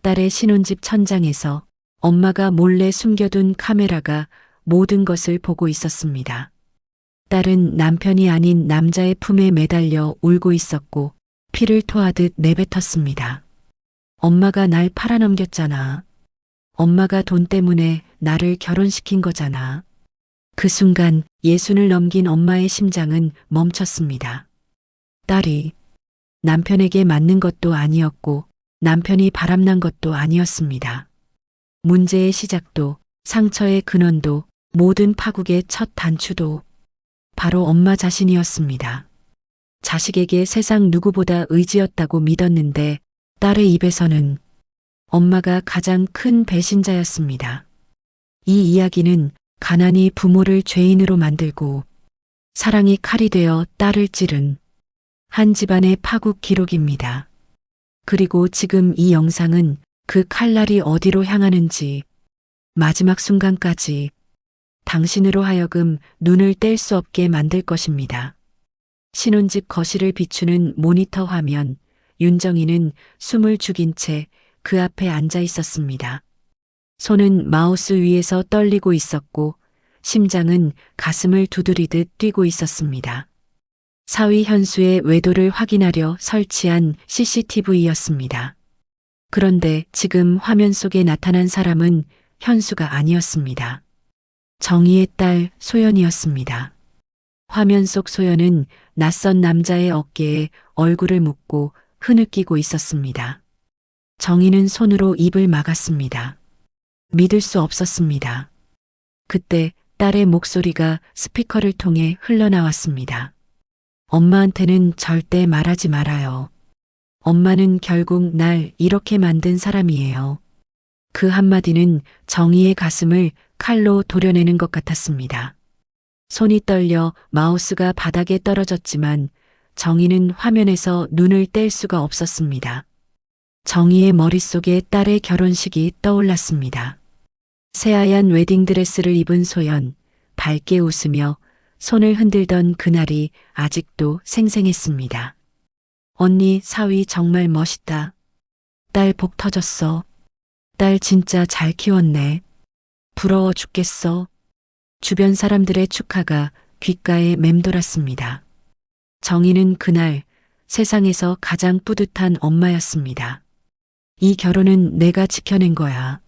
딸의 신혼집 천장에서 엄마가 몰래 숨겨둔 카메라가 모든 것을 보고 있었습니다. 딸은 남편이 아닌 남자의 품에 매달려 울고 있었고 피를 토하듯 내뱉었습니다. 엄마가 날 팔아넘겼잖아. 엄마가 돈 때문에 나를 결혼시킨 거잖아. 그 순간 예순을 넘긴 엄마의 심장은 멈췄습니다. 딸이 남편에게 맞는 것도 아니었고 남편이 바람난 것도 아니었습니다. 문제의 시작도 상처의 근원도 모든 파국의 첫 단추도 바로 엄마 자신이었습니다. 자식에게 세상 누구보다 의지였다고 믿었는데 딸의 입에서는 엄마가 가장 큰 배신자였습니다. 이 이야기는 가난이 부모를 죄인으로 만들고 사랑이 칼이 되어 딸을 찌른 한 집안의 파국 기록입니다. 그리고 지금 이 영상은 그 칼날이 어디로 향하는지 마지막 순간까지 당신으로 하여금 눈을 뗄 수 없게 만들 것입니다. 신혼집 거실을 비추는 모니터 화면, 윤정이는 숨을 죽인 채 그 앞에 앉아 있었습니다. 손은 마우스 위에서 떨리고 있었고 심장은 가슴을 두드리듯 뛰고 있었습니다. 사위 현수의 외도를 확인하려 설치한 CCTV였습니다. 그런데 지금 화면 속에 나타난 사람은 현수가 아니었습니다. 정희의 딸 소연이었습니다. 화면 속 소연은 낯선 남자의 어깨에 얼굴을 묻고 흐느끼고 있었습니다. 정희는 손으로 입을 막았습니다. 믿을 수 없었습니다. 그때 딸의 목소리가 스피커를 통해 흘러나왔습니다. 엄마한테는 절대 말하지 말아요. 엄마는 결국 날 이렇게 만든 사람이에요. 그 한마디는 정희의 가슴을 칼로 도려내는 것 같았습니다. 손이 떨려 마우스가 바닥에 떨어졌지만 정희는 화면에서 눈을 뗄 수가 없었습니다. 정희의 머릿속에 딸의 결혼식이 떠올랐습니다. 새하얀 웨딩드레스를 입은 소연, 밝게 웃으며 손을 흔들던 그날이 아직도 생생했습니다. 언니 사위 정말 멋있다. 딸 복 터졌어. 딸 진짜 잘 키웠네. 부러워 죽겠어. 주변 사람들의 축하가 귓가에 맴돌았습니다. 정희는 그날 세상에서 가장 뿌듯한 엄마였습니다. 이 결혼은 내가 지켜낸 거야.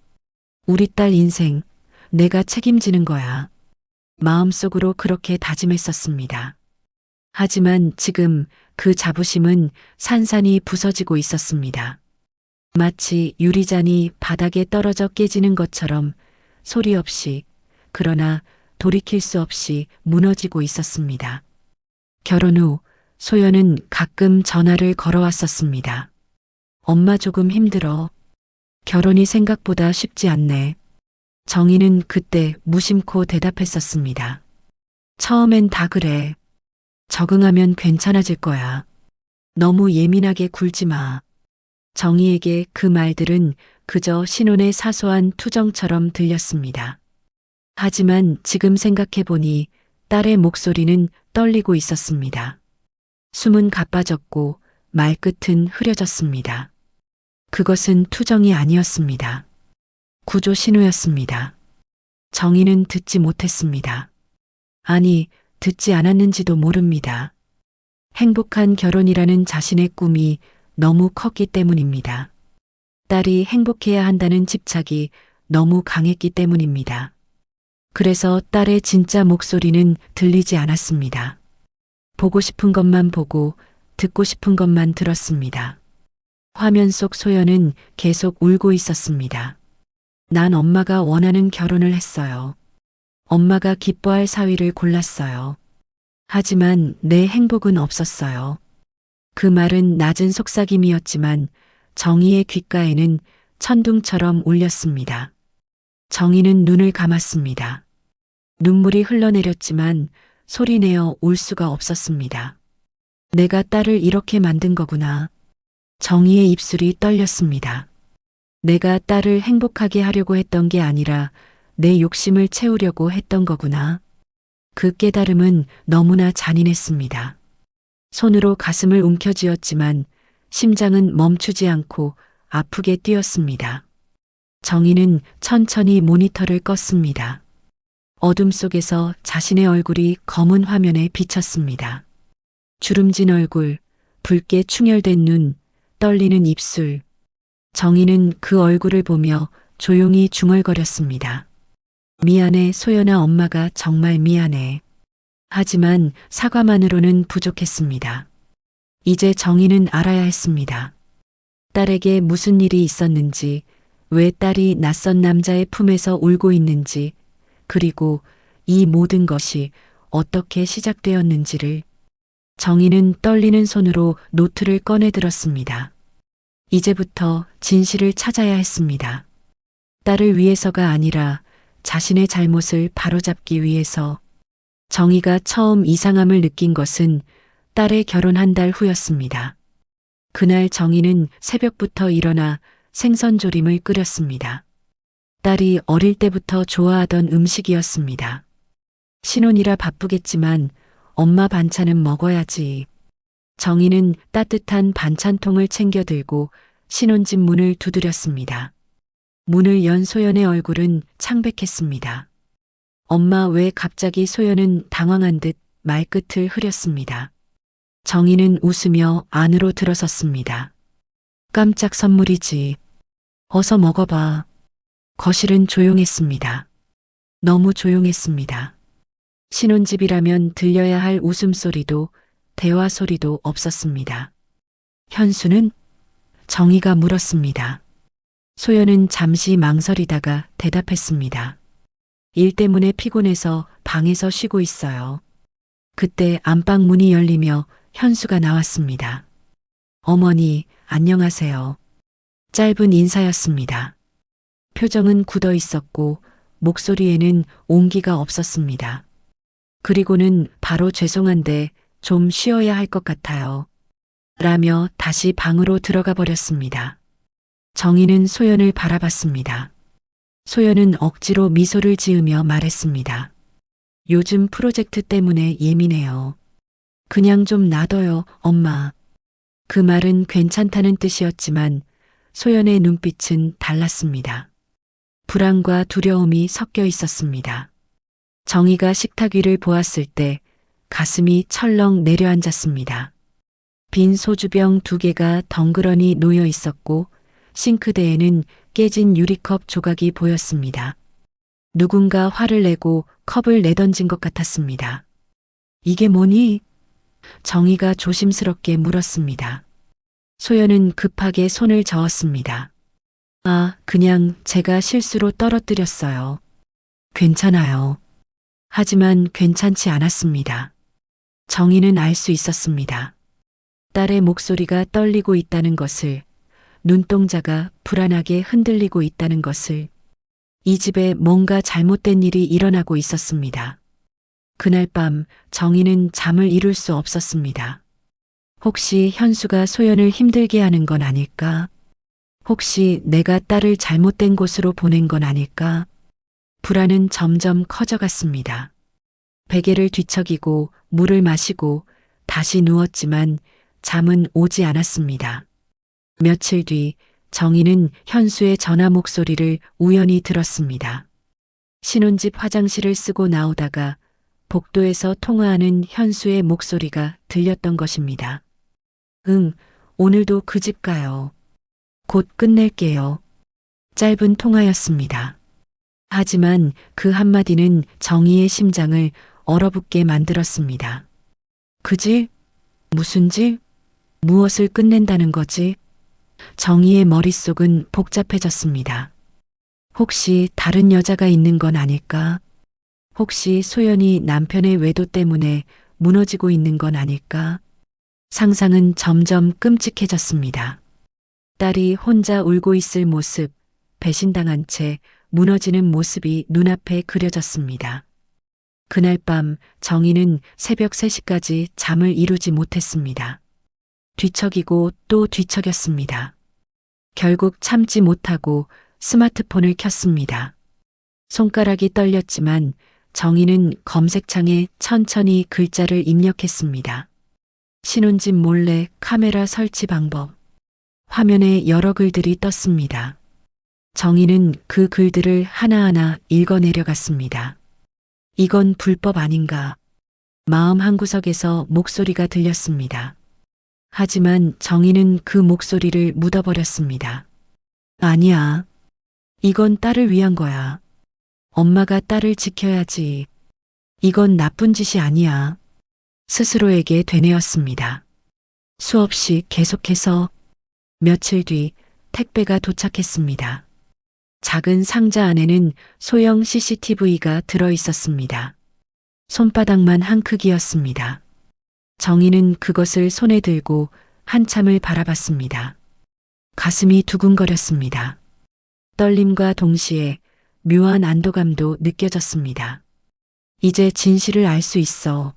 우리 딸 인생 내가 책임지는 거야. 마음속으로 그렇게 다짐했었습니다. 하지만 지금 그 자부심은 산산이 부서지고 있었습니다. 마치 유리잔이 바닥에 떨어져 깨지는 것처럼 소리 없이 그러나 돌이킬 수 없이 무너지고 있었습니다. 결혼 후 소연은 가끔 전화를 걸어왔었습니다. 엄마 조금 힘들어. 결혼이 생각보다 쉽지 않네. 정희는 그때 무심코 대답했었습니다. 처음엔 다 그래. 적응하면 괜찮아질 거야. 너무 예민하게 굴지 마. 정희에게 그 말들은 그저 신혼의 사소한 투정처럼 들렸습니다. 하지만 지금 생각해보니 딸의 목소리는 떨리고 있었습니다. 숨은 가빠졌고 말끝은 흐려졌습니다. 그것은 투정이 아니었습니다. 구조 신호였습니다. 정희는 듣지 못했습니다. 아니, 듣지 않았는지도 모릅니다. 행복한 결혼이라는 자신의 꿈이 너무 컸기 때문입니다. 딸이 행복해야 한다는 집착이 너무 강했기 때문입니다. 그래서 딸의 진짜 목소리는 들리지 않았습니다. 보고 싶은 것만 보고 듣고 싶은 것만 들었습니다. 화면 속 소연은 계속 울고 있었습니다. 난 엄마가 원하는 결혼을 했어요. 엄마가 기뻐할 사위를 골랐어요. 하지만 내 행복은 없었어요. 그 말은 낮은 속삭임이었지만 정희의 귓가에는 천둥처럼 울렸습니다. 정희는 눈을 감았습니다. 눈물이 흘러내렸지만 소리내어 울 수가 없었습니다. 내가 딸을 이렇게 만든 거구나. 정희의 입술이 떨렸습니다. 내가 딸을 행복하게 하려고 했던 게 아니라 내 욕심을 채우려고 했던 거구나. 그 깨달음은 너무나 잔인했습니다. 손으로 가슴을 움켜쥐었지만 심장은 멈추지 않고 아프게 뛰었습니다. 정희는 천천히 모니터를 껐습니다. 어둠 속에서 자신의 얼굴이 검은 화면에 비쳤습니다. 주름진 얼굴, 붉게 충혈된 눈, 떨리는 입술. 정희는 그 얼굴을 보며 조용히 중얼거렸습니다. 미안해, 소연아, 엄마가 정말 미안해. 하지만 사과만으로는 부족했습니다. 이제 정희는 알아야 했습니다. 딸에게 무슨 일이 있었는지, 왜 딸이 낯선 남자의 품에서 울고 있는지, 그리고 이 모든 것이 어떻게 시작되었는지를. 정희는 떨리는 손으로 노트를 꺼내 들었습니다. 이제부터 진실을 찾아야 했습니다. 딸을 위해서가 아니라 자신의 잘못을 바로잡기 위해서. 정희가 처음 이상함을 느낀 것은 딸의 결혼 한 달 후였습니다. 그날 정희는 새벽부터 일어나 생선조림을 끓였습니다. 딸이 어릴 때부터 좋아하던 음식이었습니다. 신혼이라 바쁘겠지만 엄마 반찬은 먹어야지. 정희는 따뜻한 반찬통을 챙겨 들고 신혼집 문을 두드렸습니다. 문을 연 소연의 얼굴은 창백했습니다. 엄마, 왜 갑자기? 소연은 당황한 듯 말끝을 흐렸습니다. 정희는 웃으며 안으로 들어섰습니다. 깜짝 선물이지. 어서 먹어봐. 거실은 조용했습니다. 너무 조용했습니다. 신혼집이라면 들려야 할 웃음소리도 대화 소리도 없었습니다. 현수는? 정희가 물었습니다. 소연은 잠시 망설이다가 대답했습니다. 일 때문에 피곤해서 방에서 쉬고 있어요. 그때 안방 문이 열리며 현수가 나왔습니다. 어머니, 안녕하세요. 짧은 인사였습니다. 표정은 굳어 있었고 목소리에는 온기가 없었습니다. 그리고는 바로 죄송한데 좀 쉬어야 할 것 같아요. 라며 다시 방으로 들어가 버렸습니다. 정희는 소연을 바라봤습니다. 소연은 억지로 미소를 지으며 말했습니다. 요즘 프로젝트 때문에 예민해요. 그냥 좀 놔둬요, 엄마. 그 말은 괜찮다는 뜻이었지만 소연의 눈빛은 달랐습니다. 불안과 두려움이 섞여 있었습니다. 정희가 식탁 위를 보았을 때 가슴이 철렁 내려앉았습니다. 빈 소주병 2개가 덩그러니 놓여 있었고 싱크대에는 깨진 유리컵 조각이 보였습니다. 누군가 화를 내고 컵을 내던진 것 같았습니다. 이게 뭐니? 정희가 조심스럽게 물었습니다. 소연은 급하게 손을 저었습니다. 아, 그냥 제가 실수로 떨어뜨렸어요. 괜찮아요. 하지만 괜찮지 않았습니다. 정희는 알 수 있었습니다. 딸의 목소리가 떨리고 있다는 것을, 눈동자가 불안하게 흔들리고 있다는 것을. 이 집에 뭔가 잘못된 일이 일어나고 있었습니다. 그날 밤 정희는 잠을 이룰 수 없었습니다. 혹시 현수가 소연을 힘들게 하는 건 아닐까? 혹시 내가 딸을 잘못된 곳으로 보낸 건 아닐까? 불안은 점점 커져갔습니다. 베개를 뒤척이고 물을 마시고 다시 누웠지만 잠은 오지 않았습니다. 며칠 뒤 정희는 현수의 전화 목소리를 우연히 들었습니다. 신혼집 화장실을 쓰고 나오다가 복도에서 통화하는 현수의 목소리가 들렸던 것입니다. 응, 오늘도 그 집 가요. 곧 끝낼게요. 짧은 통화였습니다. 하지만 그 한마디는 정희의 심장을 얼어붙게 만들었습니다. 그 집? 무슨 집? 무엇을 끝낸다는 거지? 정희의 머릿속은 복잡해졌습니다. 혹시 다른 여자가 있는 건 아닐까? 혹시 소연이 남편의 외도 때문에 무너지고 있는 건 아닐까? 상상은 점점 끔찍해졌습니다. 딸이 혼자 울고 있을 모습, 배신당한 채 무너지는 모습이 눈앞에 그려졌습니다. 그날 밤 정희는 새벽 3시까지 잠을 이루지 못했습니다. 뒤척이고 또 뒤척였습니다. 결국 참지 못하고 스마트폰을 켰습니다. 손가락이 떨렸지만 정희는 검색창에 천천히 글자를 입력했습니다. 신혼집 몰래 카메라 설치 방법. 화면에 여러 글들이 떴습니다. 정희는 그 글들을 하나하나 읽어내려갔습니다. 이건 불법 아닌가? 마음 한구석에서 목소리가 들렸습니다. 하지만 정희는 그 목소리를 묻어버렸습니다. 아니야. 이건 딸을 위한 거야. 엄마가 딸을 지켜야지. 이건 나쁜 짓이 아니야. 스스로에게 되뇌었습니다. 수없이 계속해서 며칠 뒤 택배가 도착했습니다. 작은 상자 안에는 소형 CCTV가 들어 있었습니다. 손바닥만 한 크기였습니다. 정희는 그것을 손에 들고 한참을 바라봤습니다. 가슴이 두근거렸습니다. 떨림과 동시에 묘한 안도감도 느껴졌습니다. 이제 진실을 알 수 있어.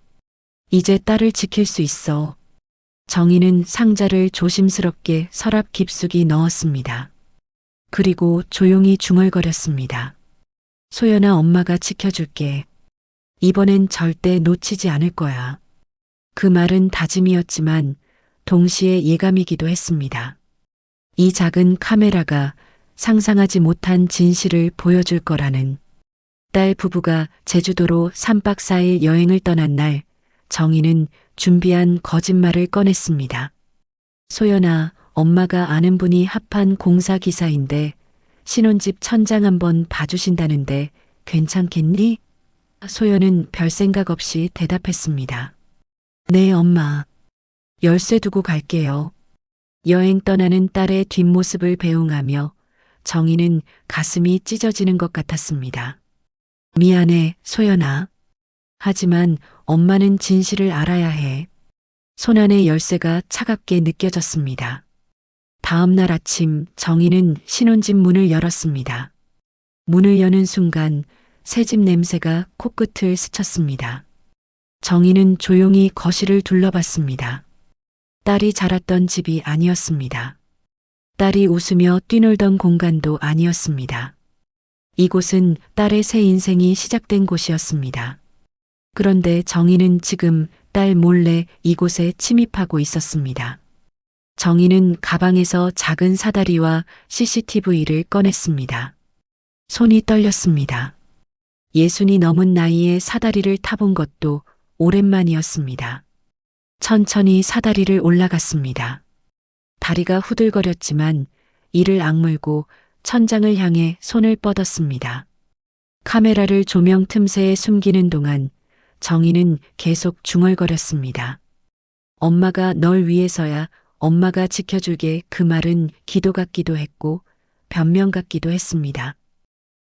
이제 딸을 지킬 수 있어. 정희는 상자를 조심스럽게 서랍 깊숙이 넣었습니다. 그리고 조용히 중얼거렸습니다. 소연아, 엄마가 지켜줄게. 이번엔 절대 놓치지 않을 거야. 그 말은 다짐이었지만 동시에 예감이기도 했습니다. 이 작은 카메라가 상상하지 못한 진실을 보여줄 거라는. 딸 부부가 제주도로 3박 4일 여행을 떠난 날, 정희는 준비한 거짓말을 꺼냈습니다. 소연아, 엄마가 아는 분이 합한 공사 기사인데 신혼집 천장 한번 봐주신다는데 괜찮겠니? 소연은 별 생각 없이 대답했습니다. 네, 엄마. 열쇠 두고 갈게요. 여행 떠나는 딸의 뒷모습을 배웅하며 정희는 가슴이 찢어지는 것 같았습니다. 미안해, 소연아. 하지만 엄마는 진실을 알아야 해. 손안의 열쇠가 차갑게 느껴졌습니다. 다음 날 아침 정희는 신혼집 문을 열었습니다. 문을 여는 순간 새집 냄새가 코끝을 스쳤습니다. 정희는 조용히 거실을 둘러봤습니다. 딸이 자랐던 집이 아니었습니다. 딸이 웃으며 뛰놀던 공간도 아니었습니다. 이곳은 딸의 새 인생이 시작된 곳이었습니다. 그런데 정희는 지금 딸 몰래 이곳에 침입하고 있었습니다. 정희는 가방에서 작은 사다리와 CCTV를 꺼냈습니다. 손이 떨렸습니다. 60이 넘은 나이에 사다리를 타본 것도 오랜만이었습니다. 천천히 사다리를 올라갔습니다. 다리가 후들거렸지만 이를 악물고 천장을 향해 손을 뻗었습니다. 카메라를 조명 틈새에 숨기는 동안 정희는 계속 중얼거렸습니다. 엄마가 널 위해서야, 엄마가 지켜줄게. 그 말은 기도 같기도 했고 변명 같기도 했습니다.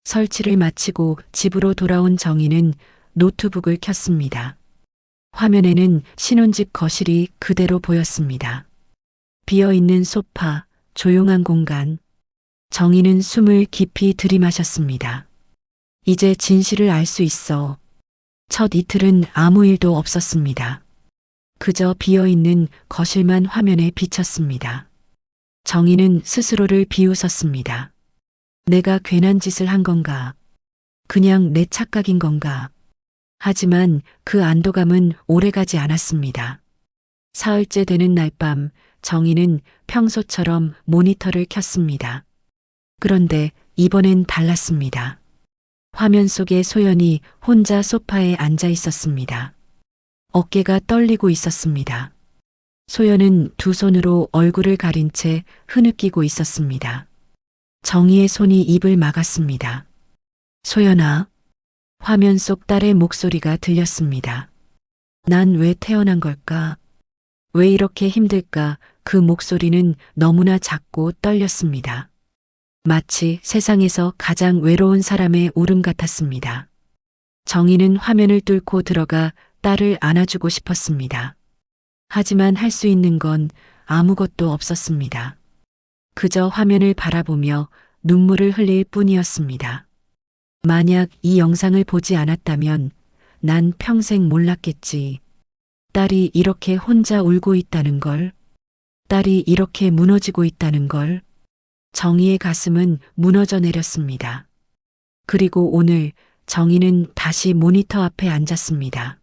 설치를 마치고 집으로 돌아온 정희는 노트북을 켰습니다. 화면에는 신혼집 거실이 그대로 보였습니다. 비어있는 소파, 조용한 공간. 정희는 숨을 깊이 들이마셨습니다. 이제 진실을 알 수 있어. 첫 이틀은 아무 일도 없었습니다. 그저 비어있는 거실만 화면에 비쳤습니다. 정희는 스스로를 비웃었습니다. 내가 괜한 짓을 한 건가? 그냥 내 착각인 건가? 하지만 그 안도감은 오래가지 않았습니다. 사흘째 되는 날 밤 정희는 평소처럼 모니터를 켰습니다. 그런데 이번엔 달랐습니다. 화면 속에 소연이 혼자 소파에 앉아 있었습니다. 어깨가 떨리고 있었습니다. 소연은 두 손으로 얼굴을 가린 채 흐느끼고 있었습니다. 정희의 손이 입을 막았습니다. 소연아. 화면 속 딸의 목소리가 들렸습니다. 난 왜 태어난 걸까? 왜 이렇게 힘들까? 그 목소리는 너무나 작고 떨렸습니다. 마치 세상에서 가장 외로운 사람의 울음 같았습니다. 정희는 화면을 뚫고 들어가 딸을 안아주고 싶었습니다. 하지만 할 수 있는 건 아무것도 없었습니다. 그저 화면을 바라보며 눈물을 흘릴 뿐이었습니다. 만약 이 영상을 보지 않았다면 난 평생 몰랐겠지. 딸이 이렇게 혼자 울고 있다는 걸, 딸이 이렇게 무너지고 있다는 걸. 정희의 가슴은 무너져 내렸습니다. 그리고 오늘 정희는 다시 모니터 앞에 앉았습니다.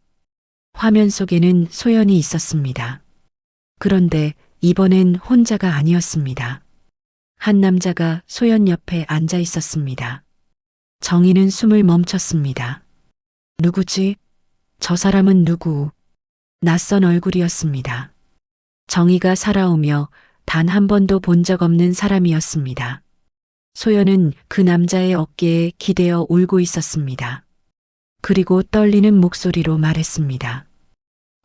화면 속에는 소연이 있었습니다. 그런데 이번엔 혼자가 아니었습니다. 한 남자가 소연 옆에 앉아 있었습니다. 정희는 숨을 멈췄습니다. 누구지? 저 사람은 누구? 낯선 얼굴이었습니다. 정희가 살아오며 단 한 번도 본 적 없는 사람이었습니다. 소연은 그 남자의 어깨에 기대어 울고 있었습니다. 그리고 떨리는 목소리로 말했습니다.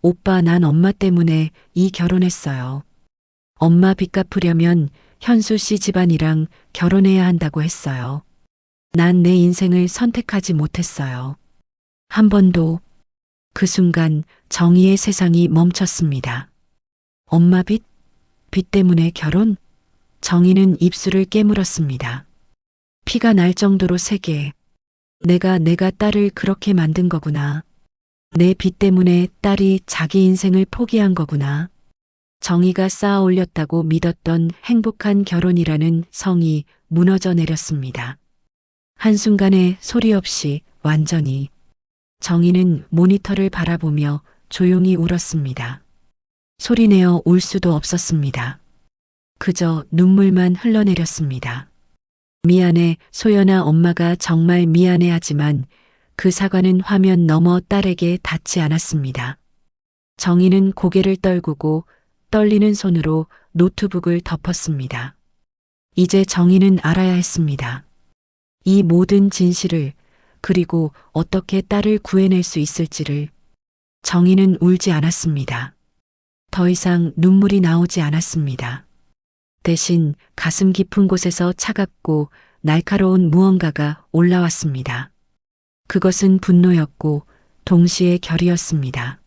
오빠, 난 엄마 때문에 이 결혼했어요. 엄마 빚 갚으려면 현수 씨 집안이랑 결혼해야 한다고 했어요. 난 내 인생을 선택하지 못했어요. 한 번도. 그 순간 정희의 세상이 멈췄습니다. 엄마 빚? 빚 때문에 결혼? 정희는 입술을 깨물었습니다. 피가 날 정도로 세게. 내가 딸을 그렇게 만든 거구나. 내 빚 때문에 딸이 자기 인생을 포기한 거구나. 정희가 쌓아 올렸다고 믿었던 행복한 결혼이라는 성이 무너져 내렸습니다. 한순간에 소리 없이 완전히. 정희는 모니터를 바라보며 조용히 울었습니다. 소리내어 울 수도 없었습니다. 그저 눈물만 흘러내렸습니다. 미안해, 소연아, 엄마가 정말 미안해하지만 그 사과는 화면 너머 딸에게 닿지 않았습니다. 정희는 고개를 떨구고 떨리는 손으로 노트북을 덮었습니다. 이제 정희는 알아야 했습니다. 이 모든 진실을, 그리고 어떻게 딸을 구해낼 수 있을지를. 정희는 울지 않았습니다. 더 이상 눈물이 나오지 않았습니다. 대신 가슴 깊은 곳에서 차갑고 날카로운 무언가가 올라왔습니다. 그것은 분노였고 동시에 결이었습니다.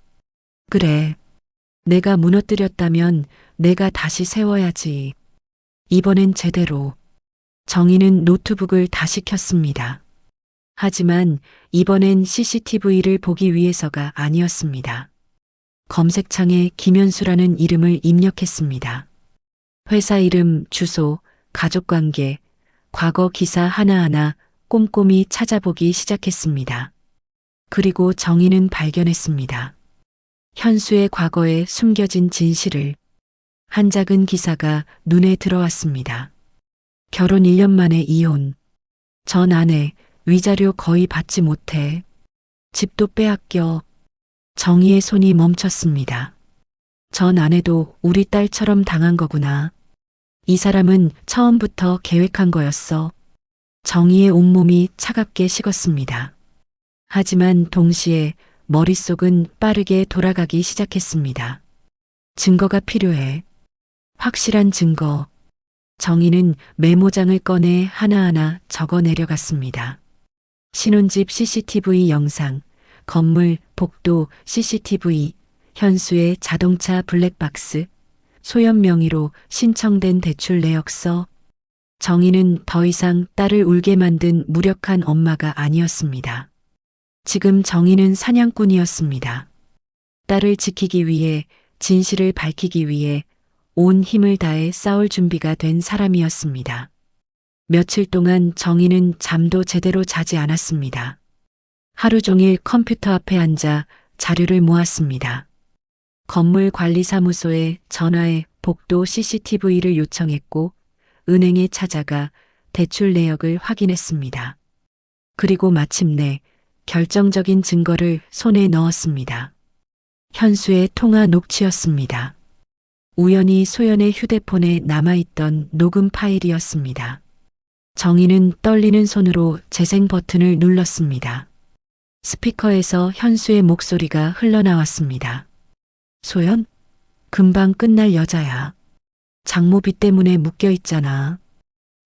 그래. 내가 무너뜨렸다면 내가 다시 세워야지. 이번엔 제대로. 정희는 노트북을 다시 켰습니다. 하지만 이번엔 CCTV를 보기 위해서가 아니었습니다. 검색창에 김현수라는 이름을 입력했습니다. 회사 이름, 주소, 가족관계, 과거 기사 하나하나 꼼꼼히 찾아보기 시작했습니다. 그리고 정희는 발견했습니다. 현수의 과거에 숨겨진 진실을. 한 작은 기사가 눈에 들어왔습니다. 결혼 1년 만에 이혼. 전 아내, 위자료 거의 받지 못해. 집도 빼앗겨. 정희의 손이 멈췄습니다. 전 아내도 우리 딸처럼 당한 거구나. 이 사람은 처음부터 계획한 거였어. 정희의 온몸이 차갑게 식었습니다. 하지만 동시에 머릿속은 빠르게 돌아가기 시작했습니다. 증거가 필요해. 확실한 증거. 정희는 메모장을 꺼내 하나하나 적어 내려갔습니다. 신혼집 CCTV 영상, 건물, 복도 CCTV, 현수의 자동차 블랙박스, 소연 명의로 신청된 대출 내역서. 정희는 더 이상 딸을 울게 만든 무력한 엄마가 아니었습니다. 지금 정희는 사냥꾼이었습니다. 딸을 지키기 위해, 진실을 밝히기 위해 온 힘을 다해 싸울 준비가 된 사람이었습니다. 며칠 동안 정희는 잠도 제대로 자지 않았습니다. 하루 종일 컴퓨터 앞에 앉아 자료를 모았습니다. 건물 관리사무소에 전화해 복도 CCTV를 요청했고 은행에 찾아가 대출 내역을 확인했습니다. 그리고 마침내 결정적인 증거를 손에 넣었습니다. 현수의 통화 녹취였습니다. 우연히 소연의 휴대폰에 남아있던 녹음 파일이었습니다. 정희는 떨리는 손으로 재생 버튼을 눌렀습니다. 스피커에서 현수의 목소리가 흘러나왔습니다. 소연? 금방 끝날 여자야. 장모비 때문에 묶여있잖아.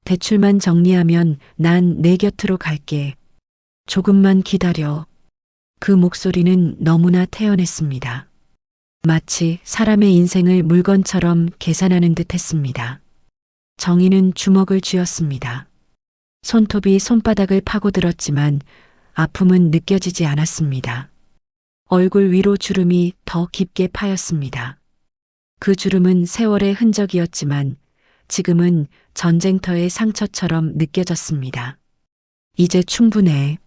대출만 정리하면 난 내 곁으로 갈게. 조금만 기다려. 그 목소리는 너무나 태연했습니다. 마치 사람의 인생을 물건처럼 계산하는 듯 했습니다. 정희는 주먹을 쥐었습니다. 손톱이 손바닥을 파고들었지만 아픔은 느껴지지 않았습니다. 얼굴 위로 주름이 더 깊게 파였습니다. 그 주름은 세월의 흔적이었지만 지금은 전쟁터의 상처처럼 느껴졌습니다. 이제 충분해.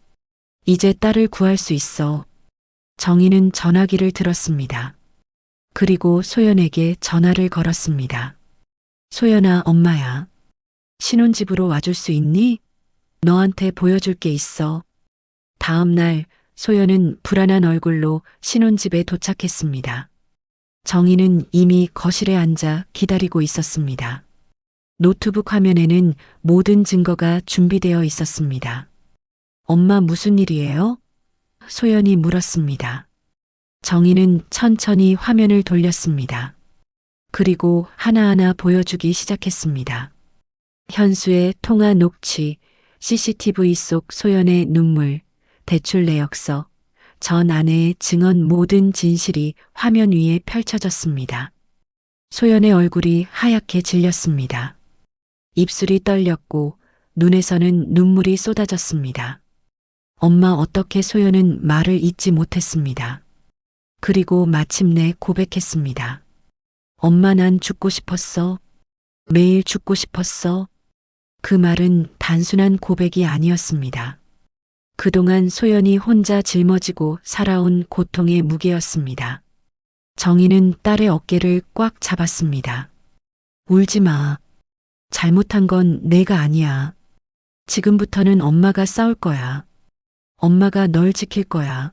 이제 딸을 구할 수 있어. 정희는 전화기를 들었습니다. 그리고 소연에게 전화를 걸었습니다. 소연아, 엄마야. 신혼집으로 와줄 수 있니? 너한테 보여줄 게 있어. 다음 날 소연은 불안한 얼굴로 신혼집에 도착했습니다. 정희는 이미 거실에 앉아 기다리고 있었습니다. 노트북 화면에는 모든 증거가 준비되어 있었습니다. 엄마, 무슨 일이에요? 소연이 물었습니다. 정희는 천천히 화면을 돌렸습니다. 그리고 하나하나 보여주기 시작했습니다. 현수의 통화 녹취, CCTV 속 소연의 눈물, 대출 내역서, 전 아내의 증언, 모든 진실이 화면 위에 펼쳐졌습니다. 소연의 얼굴이 하얗게 질렸습니다. 입술이 떨렸고 눈에서는 눈물이 쏟아졌습니다. 엄마, 어떻게? 소연은 말을 잇지 못했습니다. 그리고 마침내 고백했습니다. 엄마, 난 죽고 싶었어. 매일 죽고 싶었어. 그 말은 단순한 고백이 아니었습니다. 그동안 소연이 혼자 짊어지고 살아온 고통의 무게였습니다. 정희는 딸의 어깨를 꽉 잡았습니다. 울지 마. 잘못한 건 내가 아니야. 지금부터는 엄마가 싸울 거야. 엄마가 널 지킬 거야.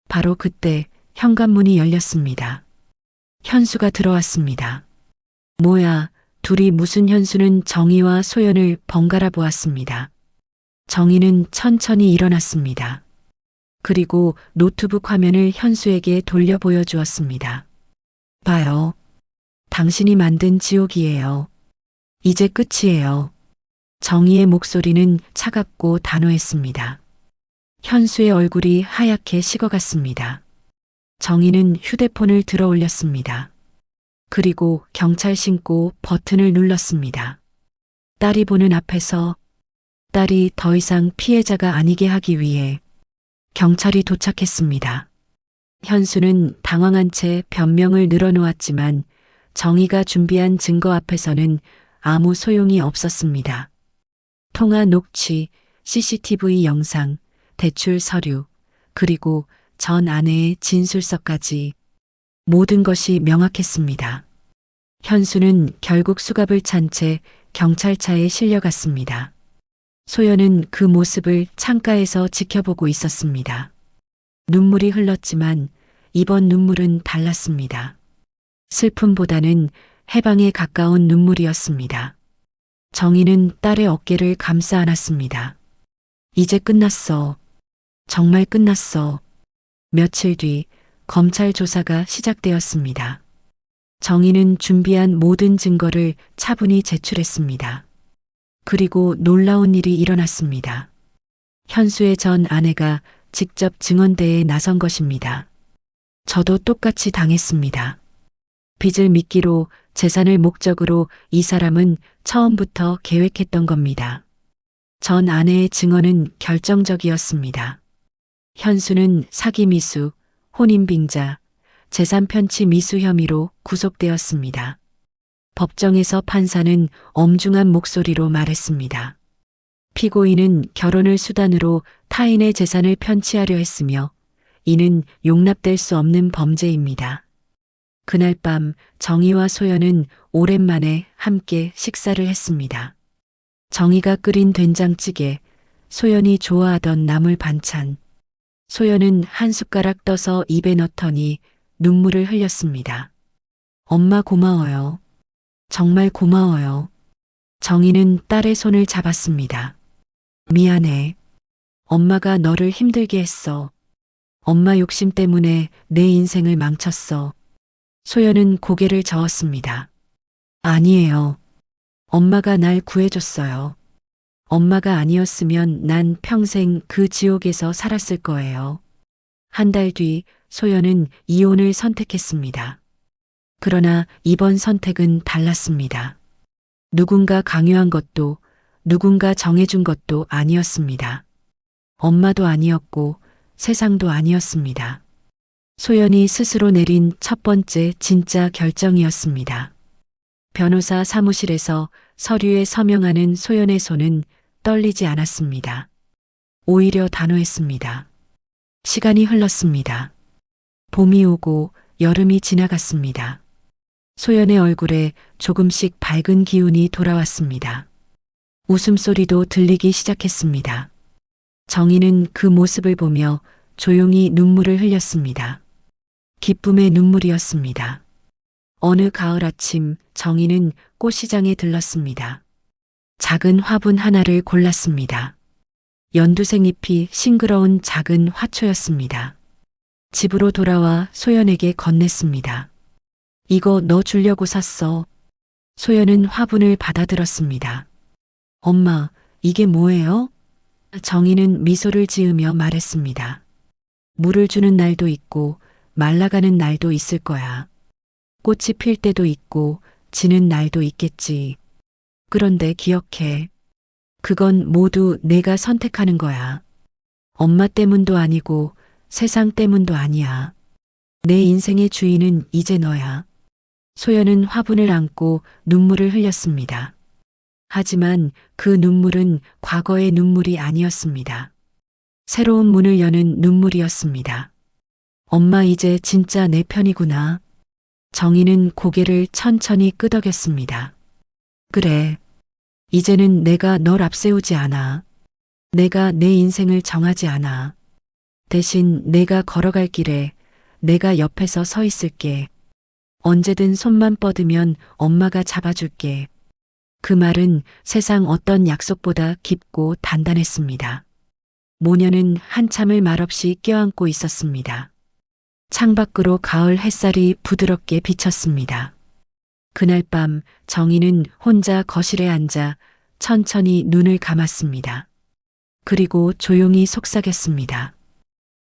바로 그때 현관문이 열렸습니다. 현수가 들어왔습니다. 뭐야, 둘이 무슨? 현수는 정희와 소연을 번갈아 보았습니다. 정희는 천천히 일어났습니다. 그리고 노트북 화면을 현수에게 돌려 보여주었습니다. 봐요. 당신이 만든 지옥이에요. 이제 끝이에요. 정희의 목소리는 차갑고 단호했습니다. 현수의 얼굴이 하얗게 식어갔습니다. 정희는 휴대폰을 들어 올렸습니다. 그리고 경찰 신고 버튼을 눌렀습니다. 딸이 보는 앞에서 딸이 더 이상 피해자가 아니게 하기 위해 경찰이 도착했습니다. 현수는 당황한 채 변명을 늘어놓았지만 정희가 준비한 증거 앞에서는 아무 소용이 없었습니다. 통화 녹취, CCTV 영상, 대출 서류, 그리고 전 아내의 진술서까지 모든 것이 명확했습니다. 현수는 결국 수갑을 찬 채 경찰차에 실려갔습니다. 소연은 그 모습을 창가에서 지켜보고 있었습니다. 눈물이 흘렀지만 이번 눈물은 달랐습니다. 슬픔보다는 해방에 가까운 눈물이었습니다. 정희는 딸의 어깨를 감싸 안았습니다. 이제 끝났어. 정말 끝났어. 며칠 뒤 검찰 조사가 시작되었습니다. 정희는 준비한 모든 증거를 차분히 제출했습니다. 그리고 놀라운 일이 일어났습니다. 현수의 전 아내가 직접 증언대에 나선 것입니다. 저도 똑같이 당했습니다. 빚을 미끼로 재산을 목적으로 이 사람은 처음부터 계획했던 겁니다. 전 아내의 증언은 결정적이었습니다. 현수는 사기 미수, 혼인빙자, 재산 편취 미수 혐의로 구속되었습니다. 법정에서 판사는 엄중한 목소리로 말했습니다. 피고인은 결혼을 수단으로 타인의 재산을 편취하려 했으며 이는 용납될 수 없는 범죄입니다. 그날 밤 정희와 소연은 오랜만에 함께 식사를 했습니다. 정희가 끓인 된장찌개, 소연이 좋아하던 나물 반찬. 소연은 한 숟가락 떠서 입에 넣더니 눈물을 흘렸습니다. 엄마, 고마워요. 정말 고마워요. 정희는 딸의 손을 잡았습니다. 미안해. 엄마가 너를 힘들게 했어. 엄마 욕심 때문에 내 인생을 망쳤어. 소연은 고개를 저었습니다. 아니에요. 엄마가 날 구해줬어요. 엄마가 아니었으면 난 평생 그 지옥에서 살았을 거예요. 한 달 뒤 소연은 이혼을 선택했습니다. 그러나 이번 선택은 달랐습니다. 누군가 강요한 것도 누군가 정해준 것도 아니었습니다. 엄마도 아니었고 세상도 아니었습니다. 소연이 스스로 내린 첫 번째 진짜 결정이었습니다. 변호사 사무실에서 서류에 서명하는 소연의 손은 떨리지 않았습니다. 오히려 단호했습니다. 시간이 흘렀습니다. 봄이 오고 여름이 지나갔습니다. 소연의 얼굴에 조금씩 밝은 기운이 돌아왔습니다. 웃음소리도 들리기 시작했습니다. 정희는 그 모습을 보며 조용히 눈물을 흘렸습니다. 기쁨의 눈물이었습니다. 어느 가을 아침 정희는 꽃시장에 들렀습니다. 작은 화분 하나를 골랐습니다. 연두색 잎이 싱그러운 작은 화초였습니다. 집으로 돌아와 소연에게 건넸습니다. 이거 너 주려고 샀어. 소연은 화분을 받아들었습니다. 엄마, 이게 뭐예요? 정희는 미소를 지으며 말했습니다. 물을 주는 날도 있고 말라가는 날도 있을 거야. 꽃이 필 때도 있고 지는 날도 있겠지. 그런데 기억해. 그건 모두 내가 선택하는 거야. 엄마 때문도 아니고 세상 때문도 아니야. 내 인생의 주인은 이제 너야. 소연은 화분을 안고 눈물을 흘렸습니다. 하지만 그 눈물은 과거의 눈물이 아니었습니다. 새로운 문을 여는 눈물이었습니다. 엄마 이제 진짜 내 편이구나. 정희는 고개를 천천히 끄덕였습니다. 그래. 이제는 내가 널 앞세우지 않아. 내가 내 인생을 정하지 않아. 대신 내가 걸어갈 길에 내가 옆에서 서 있을게. 언제든 손만 뻗으면 엄마가 잡아줄게. 그 말은 세상 어떤 약속보다 깊고 단단했습니다. 모녀는 한참을 말없이 껴안고 있었습니다. 창밖으로 가을 햇살이 부드럽게 비쳤습니다. 그날 밤 정희는 혼자 거실에 앉아 천천히 눈을 감았습니다. 그리고 조용히 속삭였습니다.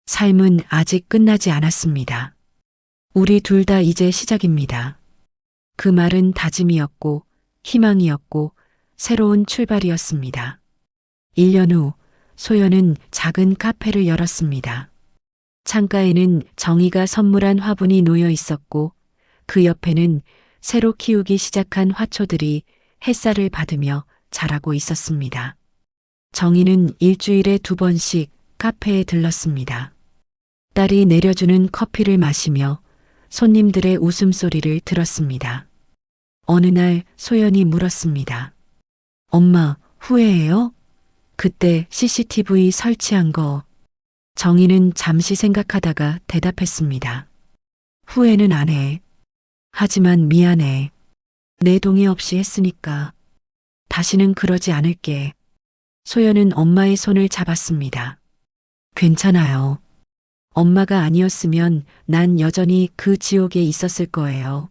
삶은 아직 끝나지 않았습니다. 우리 둘 다 이제 시작입니다. 그 말은 다짐이었고 희망이었고 새로운 출발이었습니다. 1년 후 소연은 작은 카페를 열었습니다. 창가에는 정희가 선물한 화분이 놓여 있었고 그 옆에는 새로 키우기 시작한 화초들이 햇살을 받으며 자라고 있었습니다. 정희는 일주일에 2번씩 카페에 들렀습니다. 딸이 내려주는 커피를 마시며 손님들의 웃음소리를 들었습니다. 어느 날 소연이 물었습니다. 엄마, 후회해요? 그때 CCTV 설치한 거. 정희는 잠시 생각하다가 대답했습니다. 후회는 안 해. 하지만 미안해. 내 동의 없이 했으니까. 다시는 그러지 않을게. 소연은 엄마의 손을 잡았습니다. 괜찮아요. 엄마가 아니었으면 난 여전히 그 지옥에 있었을 거예요.